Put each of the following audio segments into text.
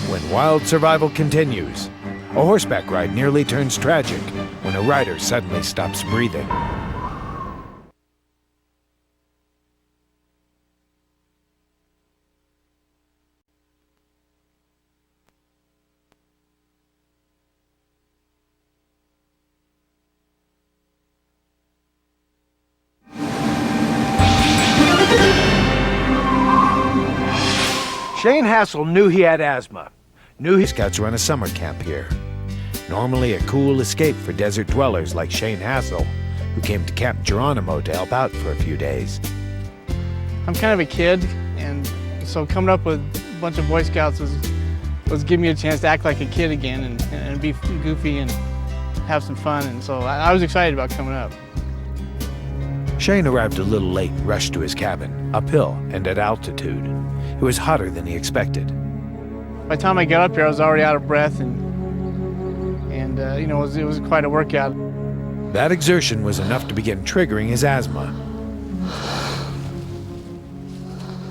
When wild survival continues, a horseback ride nearly turns tragic when a rider suddenly stops breathing. Shane Hassel knew he had asthma. Knew his scouts run a summer camp here. Normally a cool escape for desert dwellers like Shane Hassel, who came to Camp Geronimo to help out for a few days. I'm kind of a kid, and so coming up with a bunch of Boy Scouts was giving me a chance to act like a kid again and be goofy and have some fun, and so I was excited about coming up. Shane arrived a little late, rushed to his cabin, uphill and at altitude. It was hotter than he expected. By the time I got up here, I was already out of breath, and you know, it was quite a workout. That exertion was enough to begin triggering his asthma.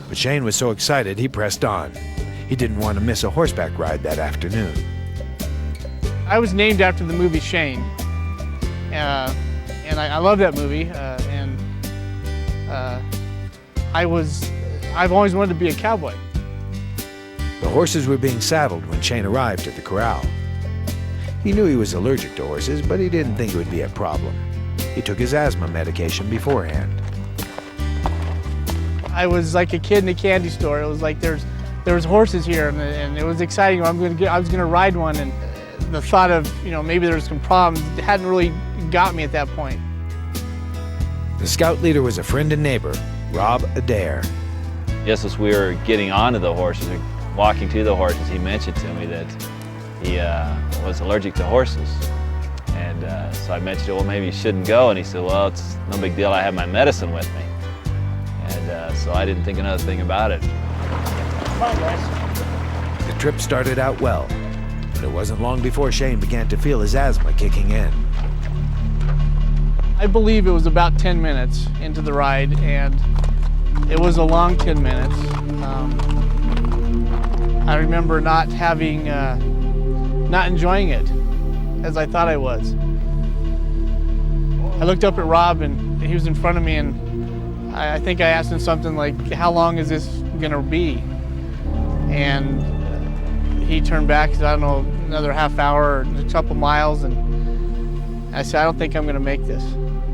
But Shane was so excited he pressed on. He didn't want to miss a horseback ride that afternoon. I was named after the movie Shane, and I love that movie. I've always wanted to be a cowboy. The horses were being saddled when Shane arrived at the corral. He knew he was allergic to horses, but he didn't think it would be a problem. He took his asthma medication beforehand. I was like a kid in a candy store. It was like there was horses here, and it was exciting. I was gonna ride one, and the thought of, you know, maybe there's some problems hadn't really got me at that point. The scout leader was a friend and neighbor, Rob Adair. Just as we were getting onto the horses, walking to the horses, he mentioned to me that he was allergic to horses. And so I mentioned, well, maybe you shouldn't go. And he said, well, it's no big deal. I have my medicine with me. And so I didn't think another thing about it. Come on, guys. The trip started out well, but it wasn't long before Shane began to feel his asthma kicking in. I believe it was about 10 minutes into the ride, and it was a long 10 minutes. I remember not enjoying it as I thought I was. I looked up at Rob, and he was in front of me, and I think I asked him something like, how long is this gonna be? And he turned back, I don't know, another half hour or a couple miles, and I said, I don't think I'm gonna make this.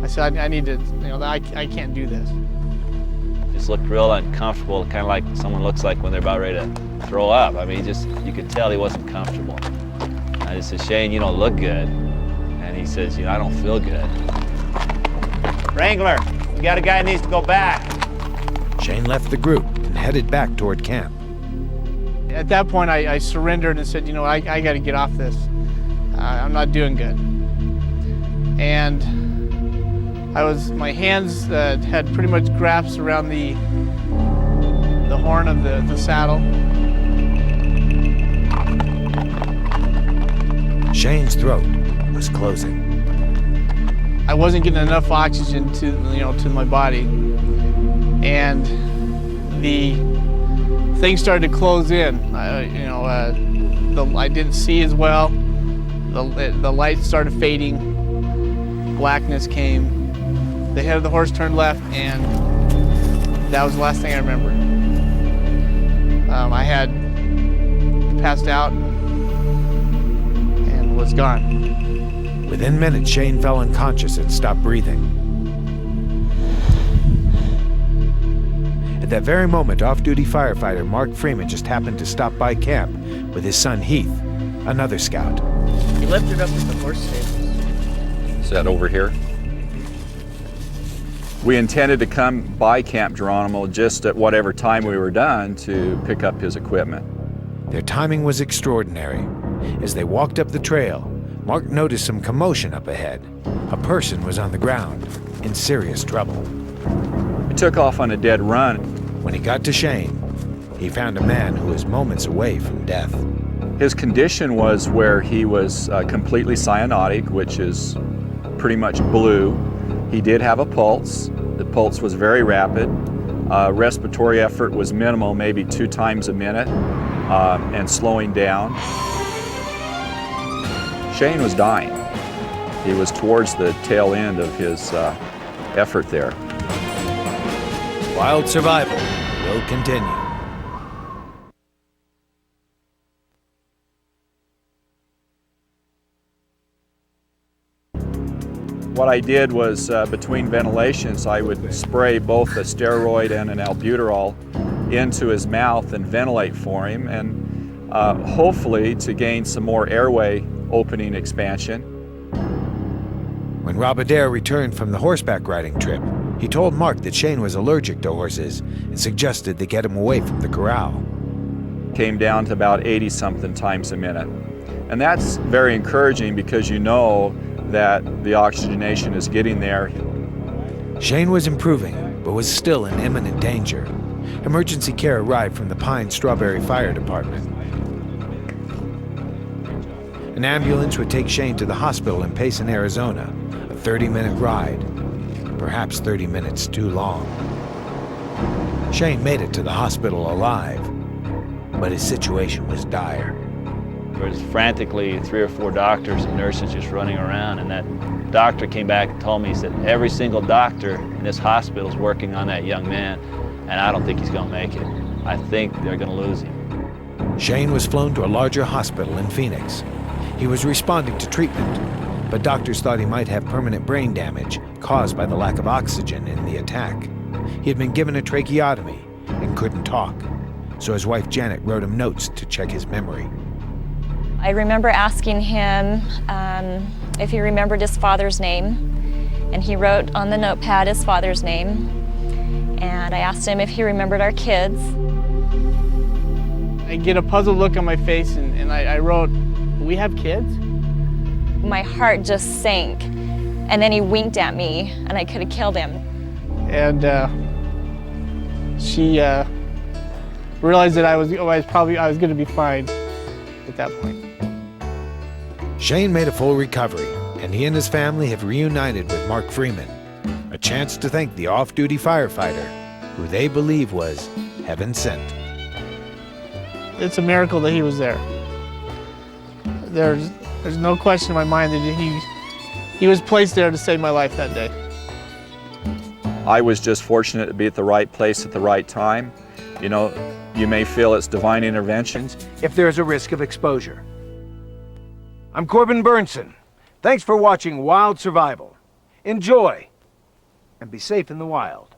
I said, I need to, you know, I can't do this. Just looked real uncomfortable, kind of like someone looks like when they're about ready to throw up. I mean, you could tell he wasn't comfortable. I just said, Shane, you don't look good. And he says, you know, I don't feel good. Wrangler, we got a guy who needs to go back. Shane left the group and headed back toward camp. At that point, I surrendered and said, you know, I got to get off this. I'm not doing good. And my hands had pretty much grasps around the horn of the saddle. Shane's throat was closing. I wasn't getting enough oxygen to my body, and the thing started to close in. I didn't see as well. The lights started fading. Blackness came. The head of the horse turned left, and that was the last thing I remember. I had passed out and was gone. Within minutes, Shane fell unconscious and stopped breathing. At that very moment, off-duty firefighter Mark Freeman just happened to stop by camp with his son Heath, another scout. He lifted up at the horse stables. Is that over here? We intended to come by Camp Geronimo just at whatever time we were done to pick up his equipment. Their timing was extraordinary. As they walked up the trail, Mark noticed some commotion up ahead. A person was on the ground, in serious trouble. We took off on a dead run. When he got to Shane, he found a man who was moments away from death. His condition was where he was completely cyanotic, which is pretty much blue. He did have a pulse. The pulse was very rapid. Respiratory effort was minimal, maybe 2 times a minute. and slowing down. Shane was dying. He was towards the tail end of his effort there. Wild Survival will continue. What I did was, between ventilations, I would spray both a steroid and an albuterol into his mouth and ventilate for him, and hopefully to gain some more airway opening expansion. When Rob Adair returned from the horseback riding trip, he told Mark that Shane was allergic to horses and suggested they get him away from the corral. Came down to about 80-something times a minute. And that's very encouraging because you know that the oxygenation is getting there. Shane was improving, but was still in imminent danger. Emergency care arrived from the Pine Strawberry Fire Department. An ambulance would take Shane to the hospital in Payson, Arizona, a 30-minute ride. Perhaps 30 minutes too long. Shane made it to the hospital alive, but his situation was dire. There was frantically 3 or 4 doctors and nurses just running around, and that doctor came back and told me, he said, every single doctor in this hospital is working on that young man, and I don't think he's going to make it. I think they're going to lose him. Shane was flown to a larger hospital in Phoenix. He was responding to treatment, but doctors thought he might have permanent brain damage caused by the lack of oxygen in the attack. He had been given a tracheotomy and couldn't talk, so his wife Janet wrote him notes to check his memory. I remember asking him if he remembered his father's name, and he wrote on the notepad his father's name, and I asked him if he remembered our kids. I get a puzzled look on my face, and I wrote, "We have kids?" My heart just sank, and then he winked at me, and I could have killed him. And she realized that I was going to be fine at that point. Shane made a full recovery, and he and his family have reunited with Mark Freeman, a chance to thank the off-duty firefighter, who they believe was heaven sent. It's a miracle that he was there. There's no question in my mind that he was placed there to save my life that day. I was just fortunate to be at the right place at the right time. You know, you may feel it's divine intervention. If there's a risk of exposure. I'm Corbin Burnson. Thanks for watching Wild Survival. Enjoy, and be safe in the wild.